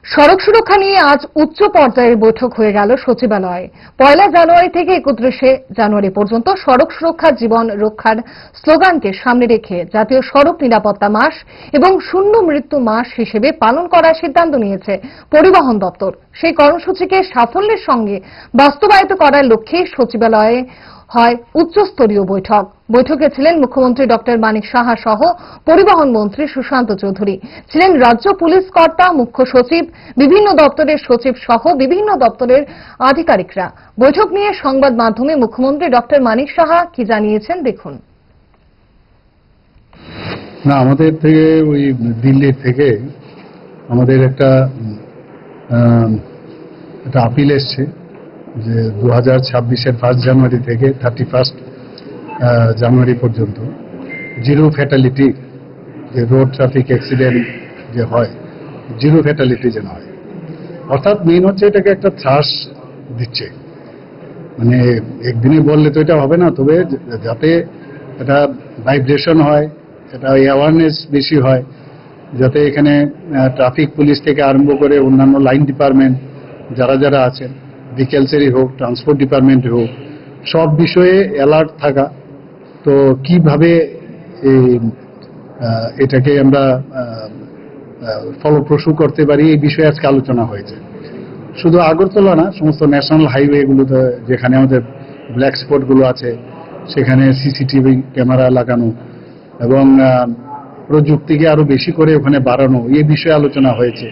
সড়ক সুরক্ষা নিয়ে আজ উচ্চ পর্যায়ের বৈঠক হয়ে গেল সচিবালয়ে। 1 জানুয়ারি থেকে 31 জানুয়ারি পর্যন্ত সড়ক সুরক্ষা জীবন রক্ষার স্লোগানকে সামনে রেখে জাতীয় সড়ক নিরাপত্তা মাস এবং শূন্য মৃত্যু মাস হিসেবে পালন করার সিদ্ধান্ত নিয়েছে পরিবহন দপ্তর। সেই কর্মসূচিকে সাফল্যের সঙ্গে বাস্তবায়িত করার লক্ষ্যে সচিবালয়ে হয় উচ্চস্তরীয় বৈঠক। বৈঠকে ছিলেন মুখ্যমন্ত্রী ডক্টর মানিক সাহা সহ পরিবহন মন্ত্রী সুশান্ত চৌধুরী, ছিলেন রাজ্য পুলিশ কর্তা, মুখ্য সচিব, বিভিন্ন দপ্তরের সচিব সহ বিভিন্ন দপ্তরের আধিকারিকরা। বৈঠক নিয়ে সংবাদ মাধ্যমে মুখ্যমন্ত্রী ডক্টর মানিক সাহা কি জানিয়েছেন দেখুন। না, আমাদের থেকে ওই দিল্লির থেকে আমাদের একটা আপিল এসছে যে 2026-এর 1 জানুয়ারি থেকে 31 জানুয়ারি পর্যন্ত জিরো ফ্যাটালিটি, যে রোড ট্রাফিক অ্যাক্সিডেন্ট যে হয়, জিরো ফ্যাটালিটি যেন হয়। অর্থাৎ মেইন হচ্ছে এটাকে একটা ত্রাস দিচ্ছে, মানে একদিনে বললে তো এটা হবে না, তবে যাতে এটা ভাইব্রেশন হয়, এটা অ্যাওয়ারনেস বেশি হয়, যাতে এখানে ট্রাফিক পুলিশ থেকে আরম্ভ করে অন্যান্য লাইন ডিপার্টমেন্ট যারা যারা আছেন, ভেহিকেলসেরই হোক, ট্রান্সপোর্ট ডিপার্টমেন্টে হোক, সব বিষয়ে অ্যালার্ট থাকা। তো কিভাবে এটাকে আমরা ফলপ্রসূ করতে পারি এই বিষয়ে আজকে আলোচনা হয়েছে। শুধু আগরতলা না, সমস্ত ন্যাশনাল হাইওয়েগুলোতে যেখানে আমাদের ব্ল্যাক স্পটগুলো আছে সেখানে সিসিটিভি ক্যামেরা লাগানো এবং প্রযুক্তিকে আরো বেশি করে ওখানে বাড়ানো, এই বিষয়ে আলোচনা হয়েছে।